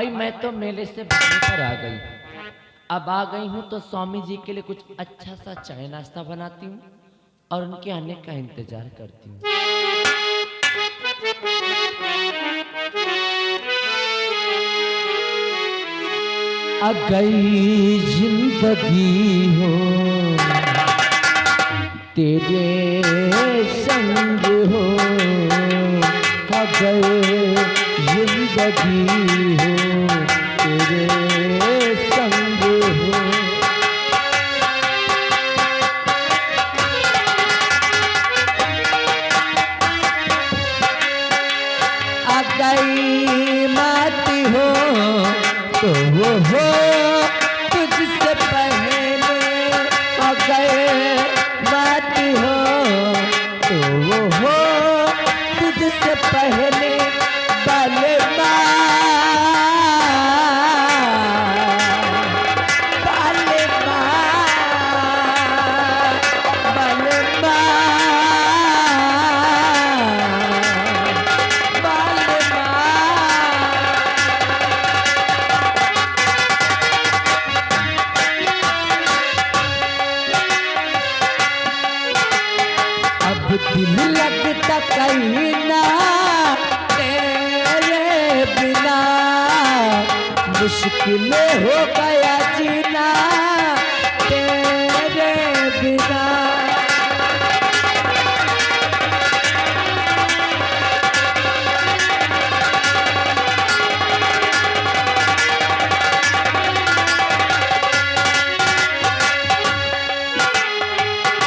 भाई मैं तो मेले से भागने पर आ गई। अब आ गई हूँ तो स्वामी जी के लिए कुछ अच्छा सा चाय नाश्ता बनाती हूँ और उनके आने का इंतजार करती हूँ। आ गई जिंदगी हो तेरे संग हो, आ गई जिंदगी हो तेरे संग हो। आ गई मत हो तो वो हो तुझसे पहले, आ गए बात हो तो वो हो तुझसे पहले। बलमा बलमा बलमा दिल लगता कहीं ना तेरे बिना, मुश्किल हो गया जीना तेरे बिना।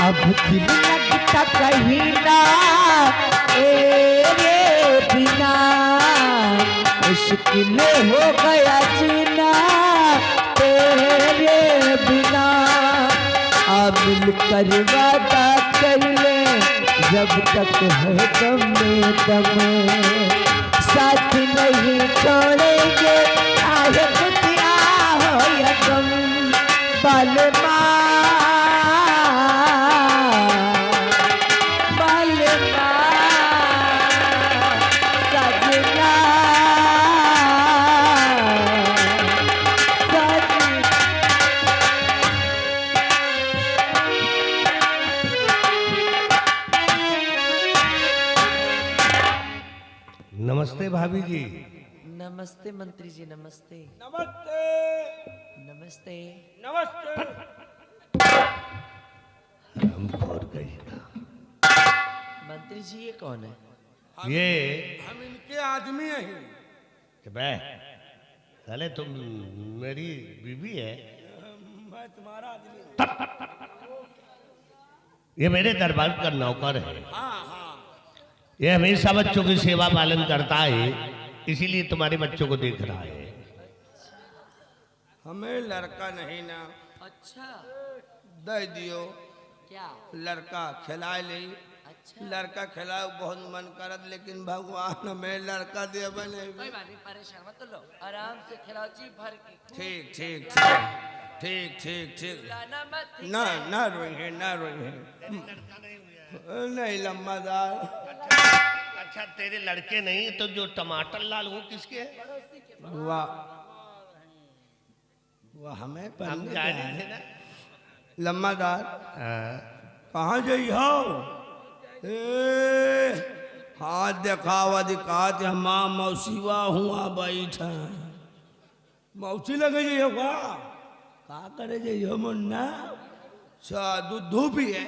अब दिल लगता कहीं ना तेरे बिना, मुश्किल हो गया जीना तेरे बिना। अब मिलकर वादा कर ले जब तक है दम में दम, साथ नहीं छोड़ेंगे आए खुशियाँ हो या गम। बलमा नमस्ते भाभी जी। नमस्ते मंत्री जी, नमस्ते नमस्ते नमस्ते नमस्ते। हम खोर गई। मंत्री जी ये कौन है? ये हम इनके आदमी हैं। कि बे साले तुम मेरी बीवी है। मैं तुम्हारा आदमी हूँ। ये मेरे दरबार का नौकर है। हाँ हाँ। ये हमेशा बच्चों की सेवा पालन करता है, इसीलिए तुम्हारे बच्चों को देख रहा है। हमें लड़का नहीं ना। अच्छा दे दियो क्या? लड़का खिलाए ले। अच्छा लड़का खिलाओ बहुत मन करत, लेकिन भगवान हमें लड़का दे बने। कोई बात नहीं, परेशान मत लो, आराम से खिलाओ जी भर के। ठीक ठीक ठीक ठीक ठीक ठीक। रुलाना मत, ठीक ना है? ना रोई है ना रोई है। नहीं लम्बादार। अच्छा तेरे लड़के नहीं तो जो टमाटर लाल वो किसके है? वाह वाह हमें हम पढ़ने जा गए रहे थे हैं। ना। लम्बादार हाँ। कहाँ जाइ हो? हाथ देखावा दिखात हमा मौसीवा हुआ बैठा। मौसी लगे जाइए का करे जाइए मुन्ना? अच्छा दूध धूप ही है।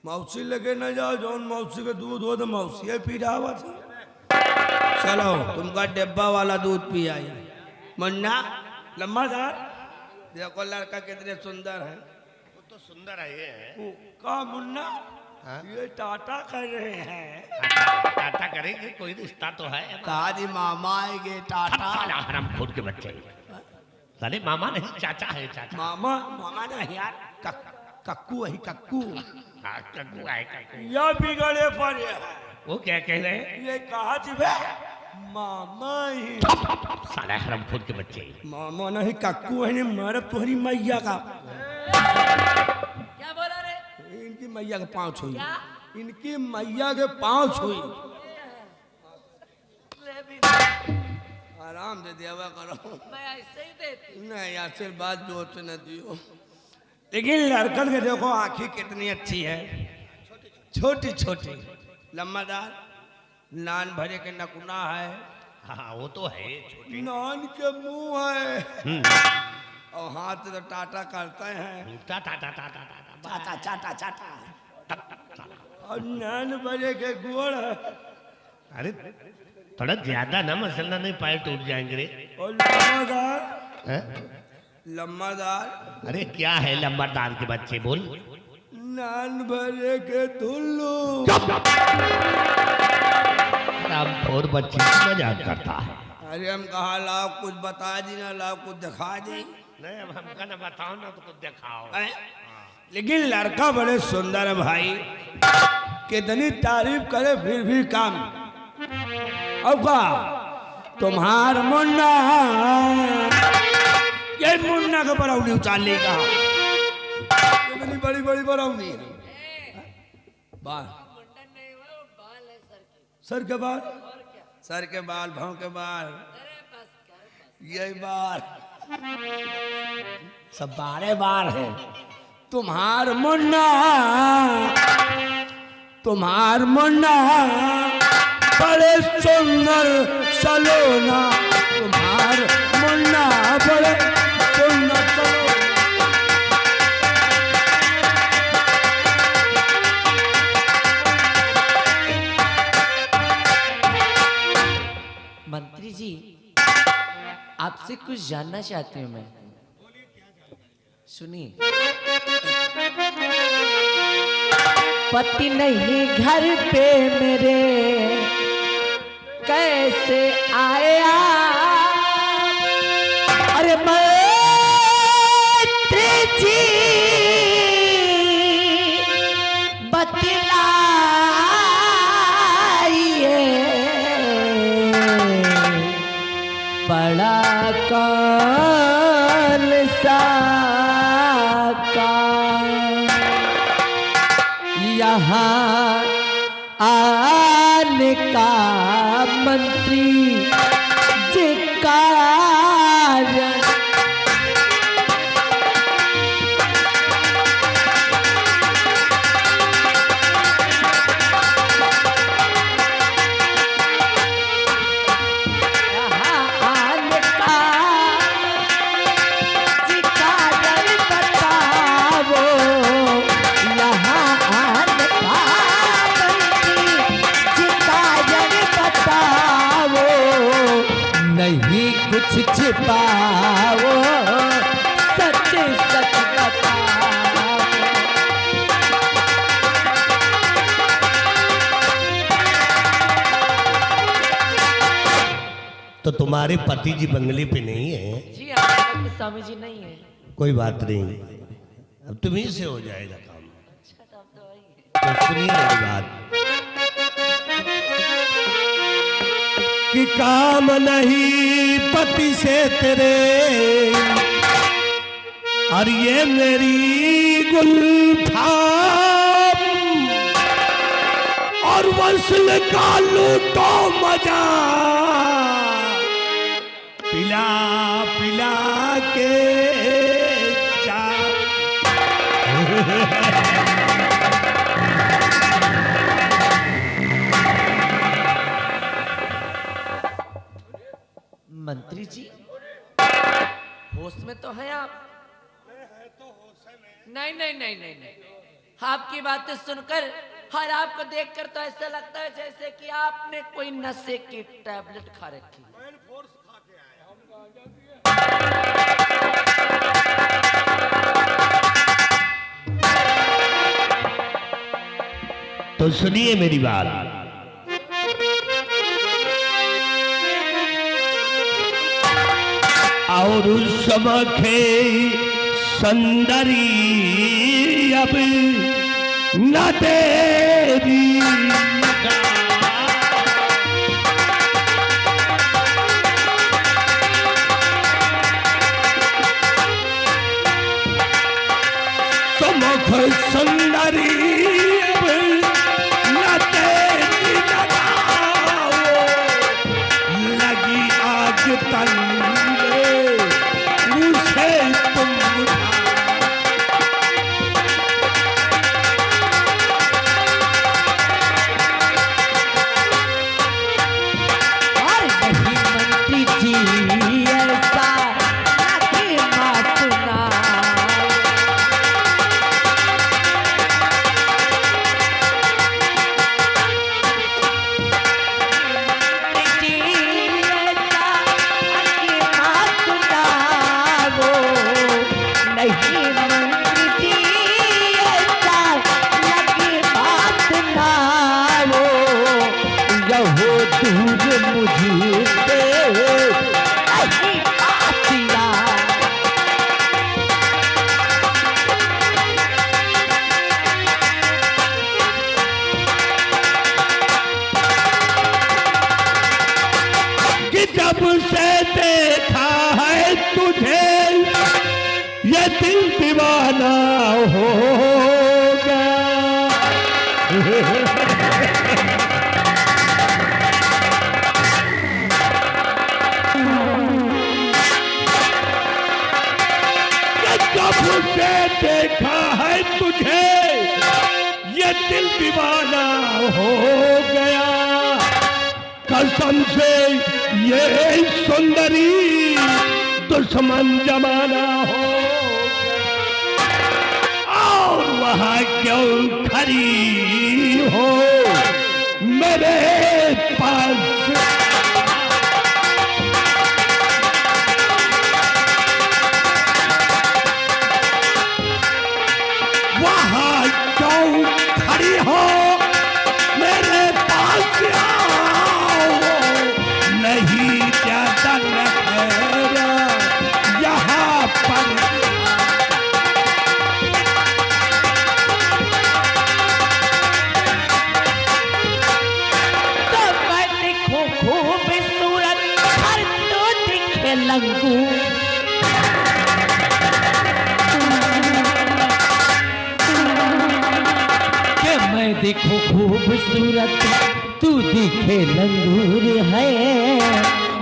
मौसी लगे न जाओ, जौन मौसी के दूध हो तो मौसी पी रहा था। चलो तुमका डिब्बा वाला दूध पी आई। मुन्ना लम्बादार देखो लड़का कितने सुंदर है। वो तो सुंदर है ये। का मुन्ना हाँ? ये टाटा कर रहे हैं। टाटा करेंगे, कोई रिश्ता तो है। दादी मामा आएंगे टाटा। साला हराम खोर के बच्चे। साले मामा नहीं चाचा है, चाचा। मामा मामा नहीं यार, कक्कू है कक्कू। हाँ, कक्कू है कक्कू। यह बिगड़े पर है। वो क्या कह रहे हैं? ये कहा बे मामा ही। साला हराम खोर के बच्चे। मामा नहीं कक्कू है, नहीं मर तुम्हारी मैया का। क्या बोला रे? इनकी मैया के पाँव छुई। क्या? इनकी मैया के पाँव छुई। आराम से दिया करो। मैं ऐसे ही देती। नहीं आशीर्वाद जोर से न दियो। लेकिन लड़कन के देखो आँखें कितनी अच्छी है, छोटी छोटी, लम्बादार, नान भरे के नकुना है। हाँ वो तो है छोटी। नान के मुंह है और हाथ तो टाटा करते हैं, टाटा टाटा टाटा चाटा चाटा चाटा, और नान भरे के गोड़ है। अरे थोड़ा ज्यादा ना मसलना, नहीं पैर टूट जाएंगे रे। और लम्बादार, हैं? लम्बादार। अरे क्या है लंबादार के बच्चे, बोल। नान भरे के धुल्लू। और बच्चे की मजाक करता है। अरे हम कहा लाओ कुछ बता दी ना, लाओ कुछ दिखा दी। नहीं अब हमका ना बताओ ना तो कुछ दिखाओ। लेकिन लड़का बड़े सुंदर है भाई, कितनी तारीफ करे फिर भी काम। अब का तुम्हार मुन्ना, ये मुन्ना का बरौनी उचाल लेगा, इतनी बड़ी बड़ी बरौनी है। बाल, सर के बाल, सर के बाल, भाव के बाल, यही बाल, सब 12 बार है। तुम्हार मुन्ना, तुम्हार मुन्ना बड़े सुंदर सलोना, तुम्हार मुन्ना बड़े सुंदर सलोना। मंत्री जी आपसे कुछ जानना चाहती हूँ मैं, सुनिए। पति नहीं घर पे मेरे कैसे आया, अरे मंत्री जी बतलाइए, बड़ा कौन सा काम यहाँ आने का मंत्री जी का। नहीं कुछ छिपाओ, सच सच बताओ। तो तुम्हारे पति जी बंगले पे नहीं है? जी हमारे स्वामी जी नहीं है। कोई बात नहीं, अब तुम्ही से हो जाएगा काम। अच्छा तब तो वही है। तो सुनिए मेरी बात कि काम नहीं पति से तेरे, और ये मेरी गुलफाम, और वसल का लूटो मजा, पिला पिला के मंत्री जी होश में तो हैं आप? नहीं नहीं नहीं नहीं नहीं, आपकी बातें सुनकर और आपको देखकर तो ऐसा लगता है जैसे कि आपने कोई नशे की टैबलेट खा रखी। तो सुनिए मेरी बात। और सबके सुंदरी अब न तेरी, समुख सुंदरी अब न तेरी लगाओ, लगी आग मुझसे नहीं पासिया। कि जब से देखा है तुझे ये दिल दीवाना हो गया। जब से देखा है तुझे ये दिल दीवाना हो गया। कसम से ये सुंदरी दुश्मन जमाना हो और वहां क्यों खड़ी हो मेरे पास। वहां क्यों खड़ी हो मेरे पास आओ। नहीं ज्यादा लहरा यहाँ पर। तो मैं दिखूं खूबसूरत हर तो दिखे लंगू। कि मैं दिखूं खूबसूरत तू दिखे लंगूर है।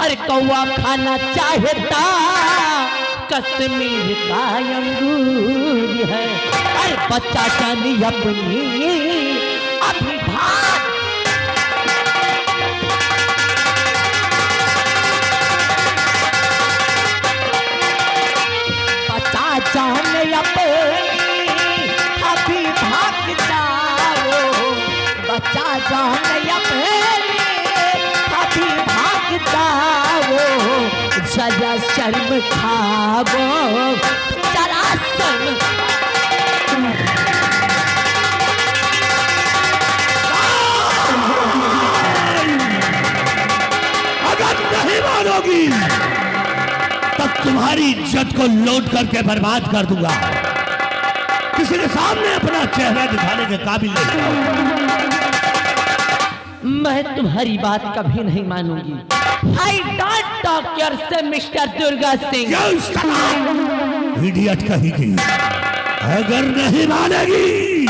अरे कौवा खाना चाहता कश्मीर का अंगूर है। अरे बच्चा जानी अपनी अभी भाग। बच्चा जाने अपनी अभी भाग जाओ। बच्चा जाने अपनी अभी भाग जाओ। जरा शर्म खाओ जरा शर्म। अगर नहीं मानोगी तब तुम्हारी इज्जत को लौट करके बर्बाद कर दूंगा। किसी के सामने अपना चेहरा दिखाने के काबिल नहीं हो। मैं तुम्हारी बात कभी नहीं मानूंगी। आई डोंट टॉक योर से मिस्टर दुर्गा सिंह। इडियट कहेगी। अगर नहीं मानेगी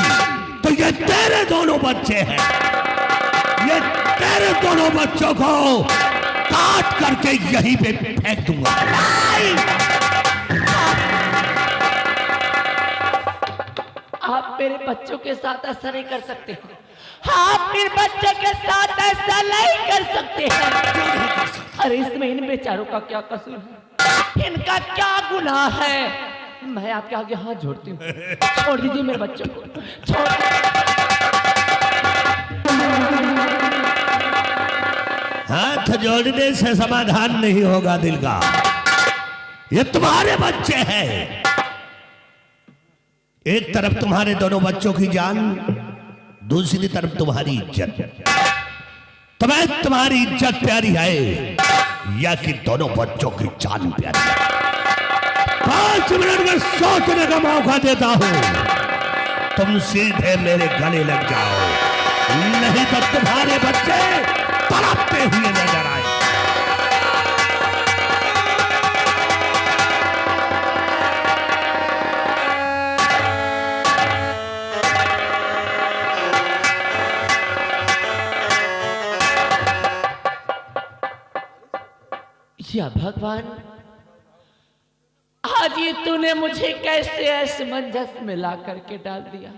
तो ये तेरे दोनों बच्चे हैं। ये तेरे दोनों बच्चों को काट करके यहीं पे फेंक दूंगा। आप मेरे बच्चों के साथ ऐसा नहीं कर सकते हैं। आप मेरे बच्चों के साथ ऐसा नहीं कर सकते हैं। अरे इसमें इन बेचारों का क्या कसूर है? इनका क्या गुनाह है? मैं आपके आगे हाथ जोड़ती हूँ, छोड़ दीजिए मेरे बच्चों को, छोड़। हाथ जोड़ने से समाधान नहीं होगा दिल का। ये तुम्हारे बच्चे हैं। एक तरफ तुम्हारे दोनों बच्चों की जान, दूसरी तरफ तुम्हारी इज्जत। तुम्हें तुम्हारी इज्जत प्यारी है या कि दोनों बच्चों की जान प्यारी है? 5 मिनट में सोचने का मौका देता हूं। तुम सीधे मेरे गले लग जाओ, नहीं तो तुम्हारे बच्चे तड़पते हुए नजर आए। या भगवान, आज ये तूने मुझे कैसे असमंजस में ला करके डाल दिया।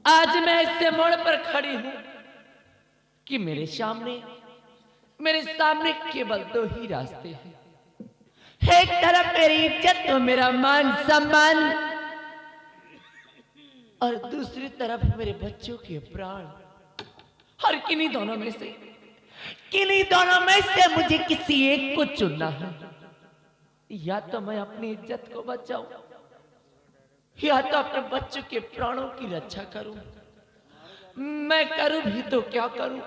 आज मैं ऐसे मोड़ पर खड़ी हूं कि मेरे सामने केवल 2 ही रास्ते हैं। एक तरफ मेरी इज्जत और मेरा मान सम्मान, और दूसरी तरफ मेरे बच्चों के प्राण। और किन्हीं दोनों में से मुझे किसी एक को चुनना है। या तो मैं अपनी इज्जत को बचाऊं, या तो अपने बच्चों के प्राणों की रक्षा करूं। मैं करूं भी तो क्या करूं?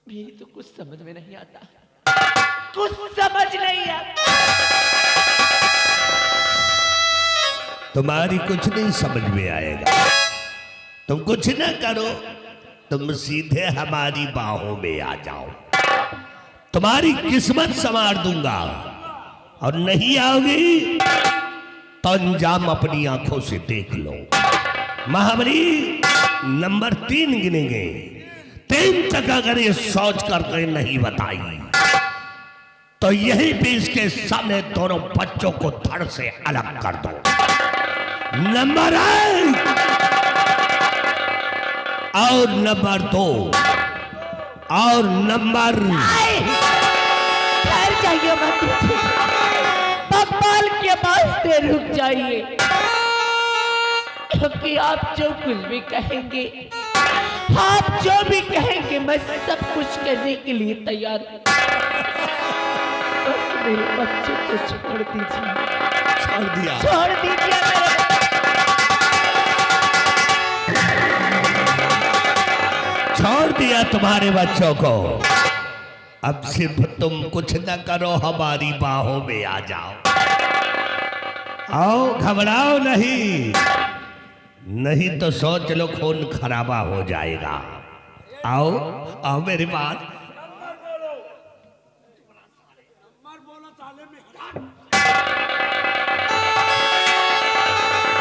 मेरी तो कुछ समझ में नहीं आता, कुछ समझ नहीं आता। तुम्हारी कुछ नहीं समझ में आएगा। तुम कुछ ना करो, तुम सीधे हमारी बाहों में आ जाओ, तुम्हारी किस्मत संवार दूंगा। और नहीं आओगी तो अंजाम अपनी आंखों से देख लो। महाबली नंबर 3 गिनेंगे, 3 तक अगर ये सोच करके नहीं बताई तो यही पे इसके सामने दोनों बच्चों को धड़ से अलग कर दो। नंबर 1 और नंबर 2 और नंबर ठहर जाइए, मत बकवाल के वास्ते रुक जाइए, क्योंकि आप जो कुछ भी कहेंगे, आप जो भी कहेंगे, मैं सब कुछ करने के लिए तैयार हूं। बस मेरे बच्चे को छोड़ दीजिए। छोड़ दिया, छोड़ दीजिए मेरे। छोड़ दिया तुम्हारे बच्चों को। अब सिर्फ तुम कुछ न करो, हमारी बाहों में आ जाओ। आओ, घबराओ नहीं, नहीं तो सोच लो खून खराबा हो जाएगा। आओ आओ मेरे पास।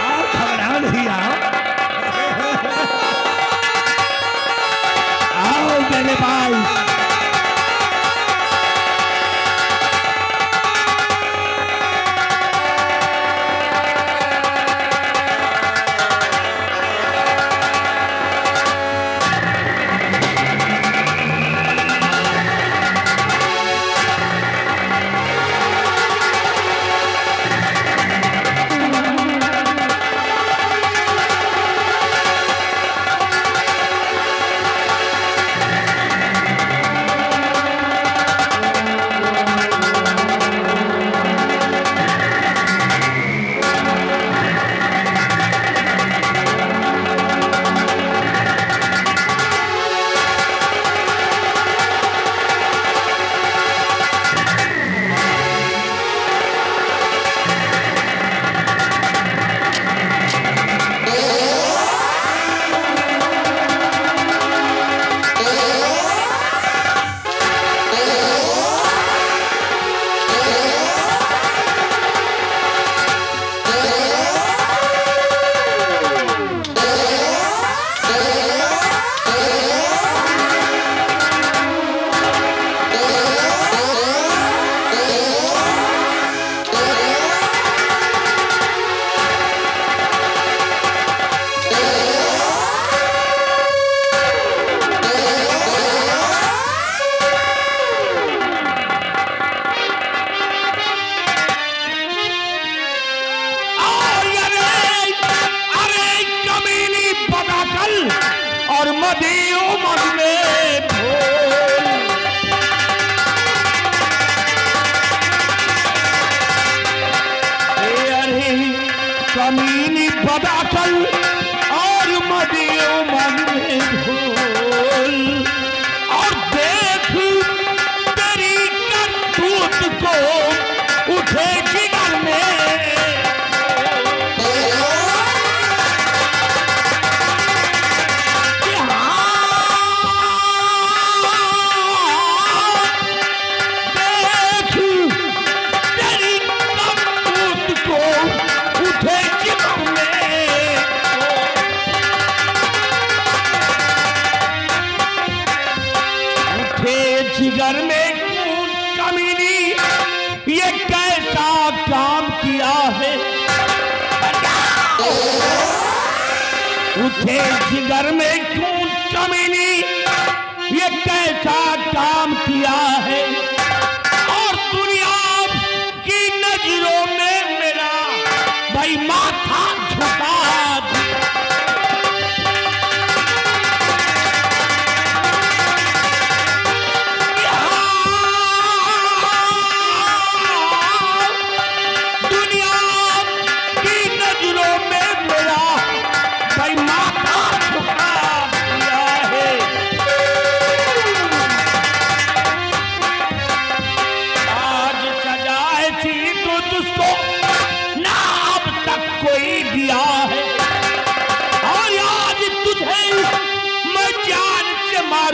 आओ, घबराओ नहीं, आओ आओ मेरे पास। कमीनी बदाकल और मदियो मन में भूल, और देख तेरी करतूत को उठे जिगर में जिगर में खून कमीनी ये कैसा काम किया है, उठे जिगर में खून कमीनी ये कैसा काम किया है, और दुनिया की नजरों में मेरा भाई माथा झुका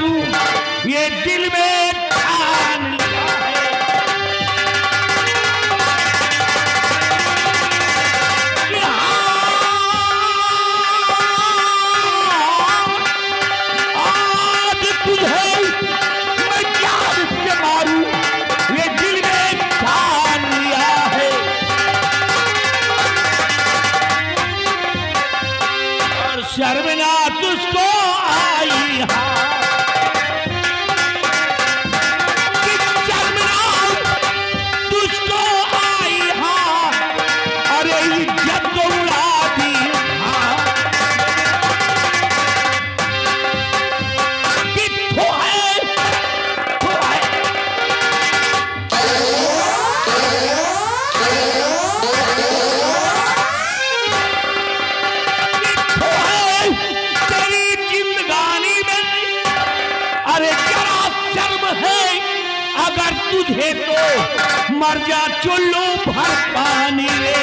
मारूं ये दिल में ठान लिया है। आज तुझे मैं जान से मारूं ये दिल में ठान लिया है। और शर्मना तुझको आई तुझे तो मर जा चुल्लू भर पानी रे।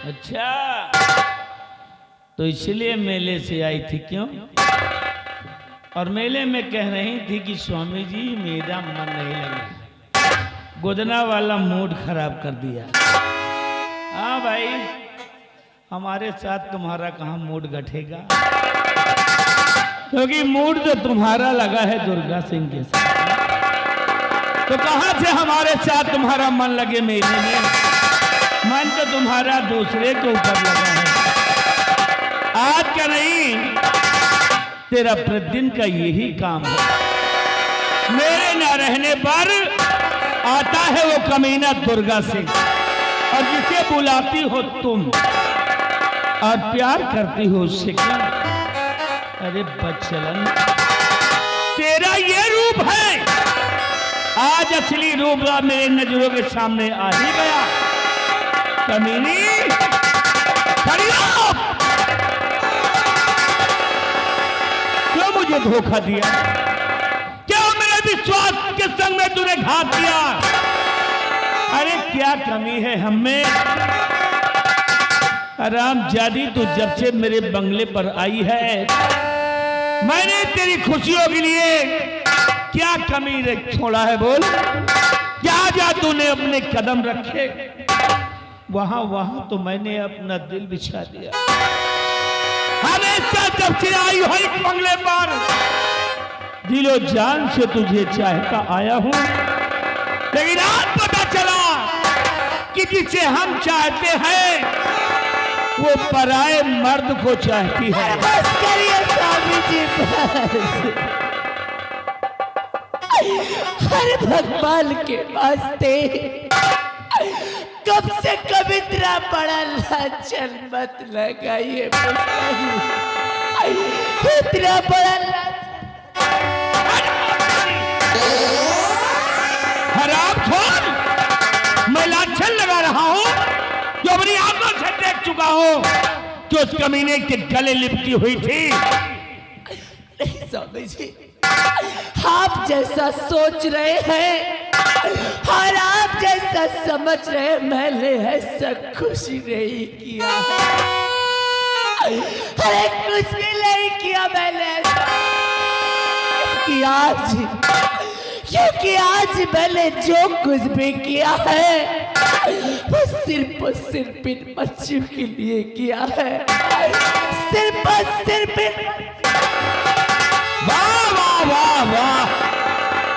अच्छा तो इसलिए मेले से आई थी क्यों? और मेले में कह रही थी कि स्वामी जी मेरा मन नहीं लगा, गोदना वाला मूड खराब कर दिया। हाँ भाई हमारे साथ तुम्हारा कहाँ मूड घटेगा, क्योंकि मूड तो तुम्हारा लगा है दुर्गा सिंह के साथ। तो कहां से हमारे साथ तुम्हारा मन लगे मेले में? मन तो तुम्हारा दूसरे के ऊपर लगा है। आज का नहीं तेरा प्रतिदिन का यही काम है। मेरे न रहने पर आता है वो कमीना दुर्गा सिंह, और जिसे बुलाती हो तुम और प्यार करती हो उससे क्या? अरे बच्चलन तेरा ये रूप है, आज असली रूप मेरे नजरों के सामने आ ही गया। कमीनी खड़ी हो, क्यों मुझे धोखा दिया? क्यों मेरे विश्वास के संग में तूने घात किया? अरे क्या कमी है हम में? हरामजादी तू जब से मेरे बंगले पर आई है मैंने तेरी खुशियों के लिए क्या कमी छोड़ा है? बोल क्या जा तूने अपने कदम रखे? वहां वहां तो मैंने अपना दिल बिछा दिया। हमेशा जब से आई हो इस बंगले पर दिलो जान से तुझे चाहता आया हूं, लेकिन आज पता चला कि जिसे हम चाहते हैं वो पराए मर्द को चाहती है। बस करिए स्वामी जी बस। हर भगवान के वास्ते कब से कब इतना बड़ा लांछन मत लगाइए, इतना बड़ा हरामखोर, मैं लांछन लगा रहा हूं जो अपनी आंखों से देख चुका हूं कि उस कमीने के गले लिपटी हुई थी। नहीं स्वामी जी, आप जैसा सोच रहे हैं और आप जैसा समझ रहे हैं मैंने ऐसा कुछ नहीं किया, अरे कुछ भी नहीं किया मैंने, क्योंकि आज मैंने जो कुछ भी किया है वो सिर्फ और सिर्फ इन बच्चों के लिए किया है, सिर्फ और सिर्फ। वाह वाह वाह वाह,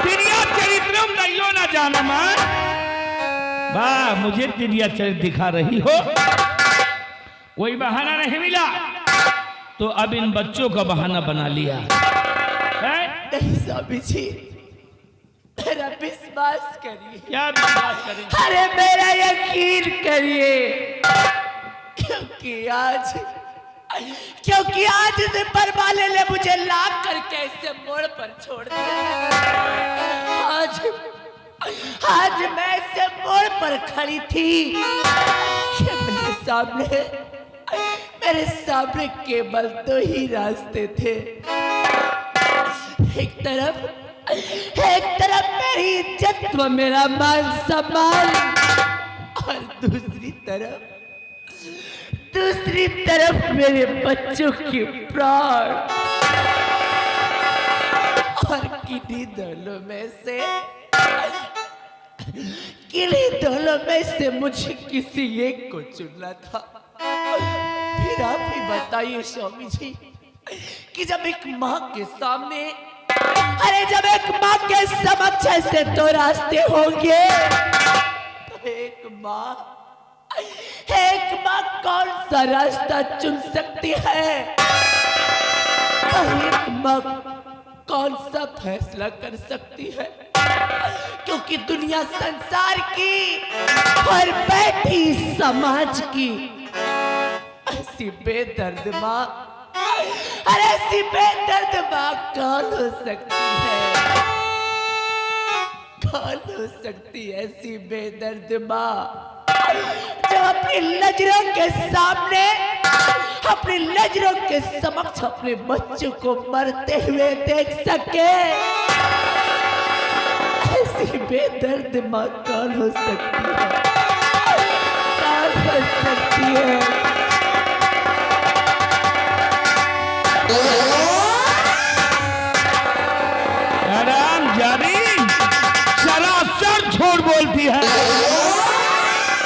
तिरिया चरित्रम नहीं ना जाना मैं। वाह, मुझे तिरिया चरित्र दिखा रही हो, कोई बहाना नहीं मिला तो अब इन बच्चों का बहाना बना लिया है? नहीं स्वामी जी, मेरा विश्वास करिए। क्या विश्वास करें? अरे मेरा यकीन करिए, क्योंकि आज इस बरवाले ने मुझे लाख करके ऐसे मोड़ पर छोड़ दिया। आज मैं ऐसे मोड़ पर खड़ी थी, मेरे सामने केवल दो ही रास्ते थे। एक तरफ मेरी इज्जत व मेरा मान सम्मान, और दूसरी तरफ दूसरी तरफ मेरे बच्चों की प्राण, और किन्हीं दोनों में से मुझे किसी एक को चुनना था। फिर आप ही बताइए स्वामी जी कि जब एक माँ के सामने, अरे जब एक माँ के समक्ष ऐसे दो रास्ते होंगे, तो एक माँ कौन सा रास्ता चुन सकती है? एक माँ कौन सा फैसला कर सकती है? क्योंकि दुनिया संसार की और बैठी समाज की ऐसी बेदर्द माँ, अरे ऐसी बेदर्द माँ कौन हो सकती है? कौन हो सकती है ऐसी बेदर्द माँ जो अपनी नजरों के सामने, अपनी नजरों के समक्ष अपने बच्चों को मरते हुए देख सके? ऐसी बेदर्द माँ कौन हो सकती है? कौन हो सकती है? आराम जानी सरासर झूठ बोलती है,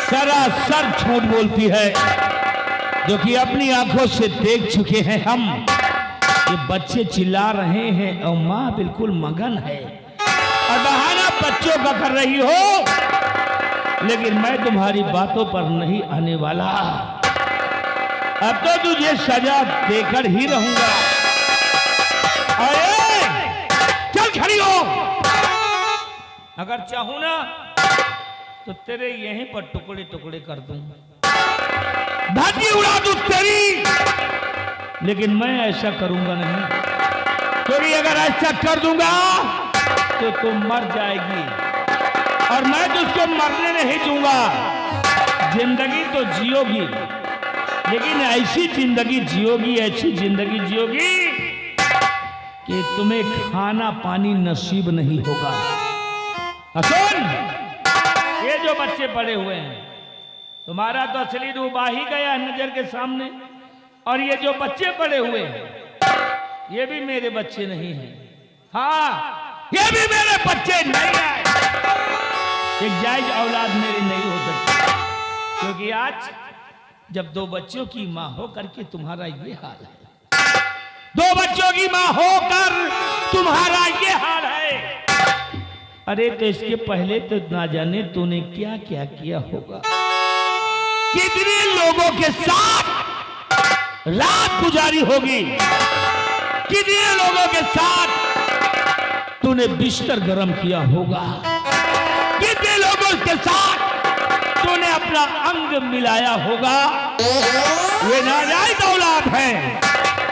सरासर झूठ बोलती है, जो कि अपनी आंखों से देख चुके हैं हम। ये बच्चे चिल्ला रहे हैं और माँ बिल्कुल मगन है और बहाना बच्चों का कर रही हो, लेकिन मैं तुम्हारी बातों पर नहीं आने वाला। अब तो तुझे सजा देकर ही रहूंगा। अरे चल खड़ी हो, अगर चाहूं ना तो तेरे यहीं पर टुकड़े टुकड़े कर दूं, धरती उड़ा दूं तेरी, लेकिन मैं ऐसा करूंगा नहीं, क्योंकि अगर ऐसा कर दूंगा तो तू मर जाएगी और मैं तुझको मरने नहीं दूंगा। जिंदगी तो जियोगी, लेकिन ऐसी जिंदगी जियोगी, ऐसी जिंदगी जियोगी कि तुम्हें खाना पानी नसीब नहीं होगा। सुन, ये जो बच्चे पड़े हुए हैं, तुम्हारा तो असली रूप आ ही गया नजर के सामने, और ये जो बच्चे पड़े हुए हैं ये भी मेरे बच्चे नहीं हैं। हाँ, ये भी मेरे बच्चे नहीं हैं। एक जायज औलाद मेरी नहीं हो सकती, क्योंकि आज जब दो बच्चों की मां होकर के तुम्हारा ये हाल है, दो बच्चों की मां होकर तुम्हारा ये हाल है। अरे तो इसके पहले तो ना जाने तूने क्या क्या किया होगा, कितने लोगों के साथ रात गुजारी होगी, कितने लोगों के साथ तूने बिस्तर गर्म किया होगा, कितने लोगों के साथ तूने अपना अंग मिलाया होगा। ये नाजायज औलाद है,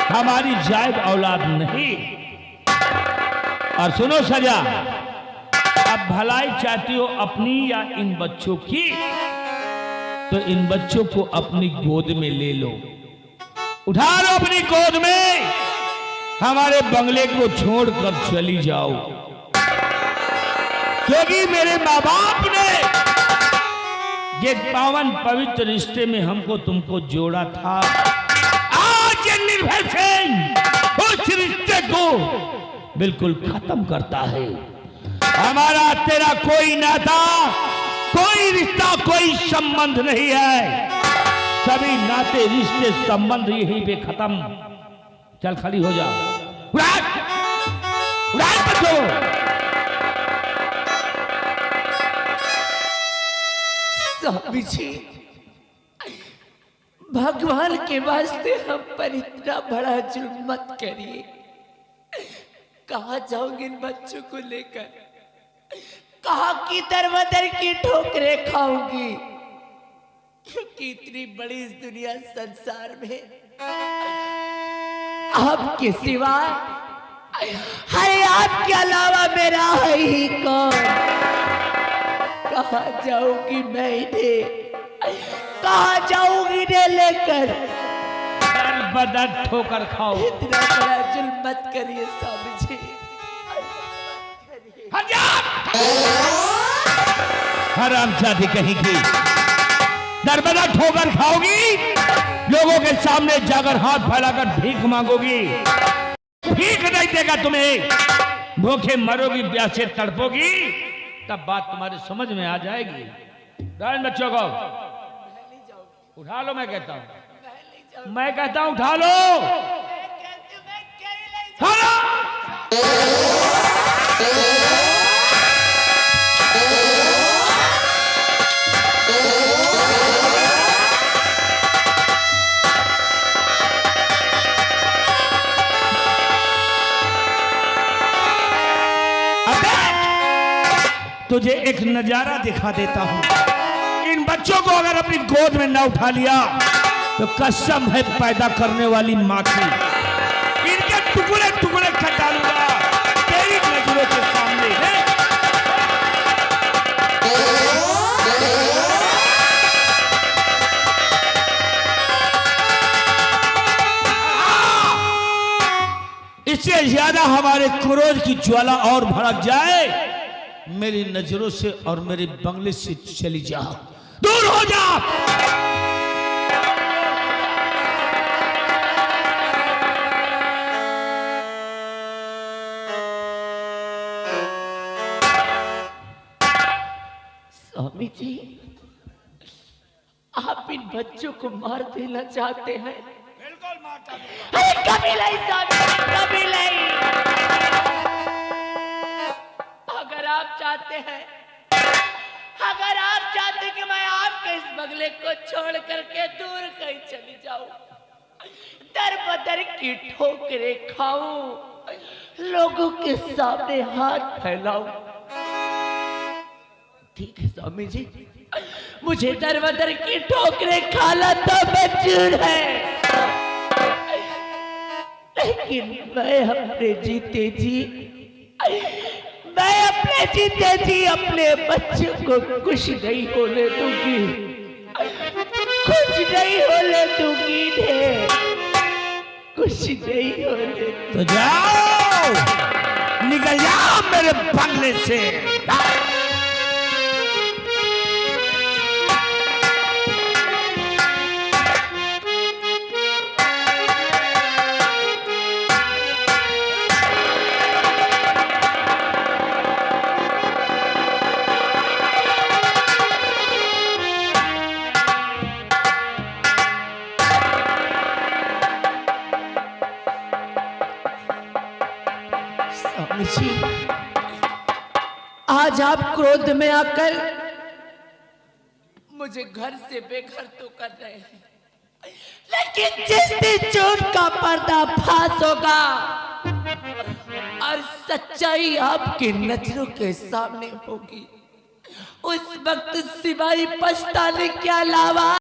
हमारी जायज औलाद नहीं। और सुनो सजा, अब भलाई चाहती हो अपनी या इन बच्चों की, तो इन बच्चों को अपनी गोद में ले लो, उठा लो अपनी गोद में, हमारे बंगले को छोड़कर चली जाओ, क्योंकि मेरे माँ बाप ने ये पावन पवित्र रिश्ते में हमको तुमको जोड़ा था। आज ये निर्भय सिंह उस रिश्ते को बिल्कुल खत्म करता है। हमारा तेरा कोई नाता, कोई रिश्ता, कोई संबंध नहीं है, सभी नाते रिश्ते संबंध यहीं पे खत्म। चल खड़ी हो जा, स्वामी जी, भगवान के वास्ते हम पर इतना बड़ा जुल्म मत करिए। कहाँ जाऊंगी इन बच्चों को लेकर, कहाँ की दरबदर की ठोकरें खाऊंगी, क्योंकि इतनी बड़ी इस दुनिया संसार में आपके सिवा, अरे आपके अलावा मेरा है ही कौन? कहाँ जाऊंगी मैं इन्हें, कहाँ जाऊंगी इन्हें लेकर? दरबदर ठोकर खाओ। इतना बड़ा जुल्म मत करिए स्वामी जी। हरामजादी कहीं की, दरबदर ठोकर खाओगी, लोगों के सामने जाकर हाथ फैलाकर भीख मांगोगी, भीख नहीं देगा तुम्हें, भूखे मरोगी, प्यासे तड़पोगी, तब बात तुम्हारे समझ में आ जाएगी। बच्चों को उठा लो, मैं कहता हूं उठा लो, तुझे एक नजारा दिखा देता हूं। इन बच्चों को अगर अपनी गोद में ना उठा लिया तो कसम है पैदा करने वाली मां की, इनके टुकड़े टुकड़े कर डालूंगा तेरी नजरों के सामने है। इससे ज्यादा हमारे क्रोध की ज्वाला और भड़क जाए, मेरी नजरों से और मेरे बंगले से चली जा, दूर हो जा। स्वामी जी, आप इन बच्चों को मार देना चाहते हैं? बिल्कुल मारता हूं। अरे कभी नहीं स्वामी, कभी नहीं। अगर आप चाहते हैं कि मैं आपके इस बंगले को छोड़ करके दूर कहीं चली जाऊं, दर बदर की ठोकरें खाऊं, लोगों के सामने हाथ फैलाऊं, ठीक है स्वामी जी, मुझे दर बदर की ठोकरें खाना तो मंजूर है, लेकिन मैं अपने जीते जी अपने बच्चों को कुछ नहीं होने दूंगी, कुछ नहीं होने दूंगी, कुछ नहीं होने। तो जाओ, निकल जाओ मेरे बंगले से। आज आप क्रोध में आकर मुझे घर से बेघर तो कर रहे हैं, लेकिन जिस दिन झूठ का पर्दाफाश होगा और सच्चाई आपकी नजरों के सामने होगी, उस वक्त सिवाय पछताने के अलावा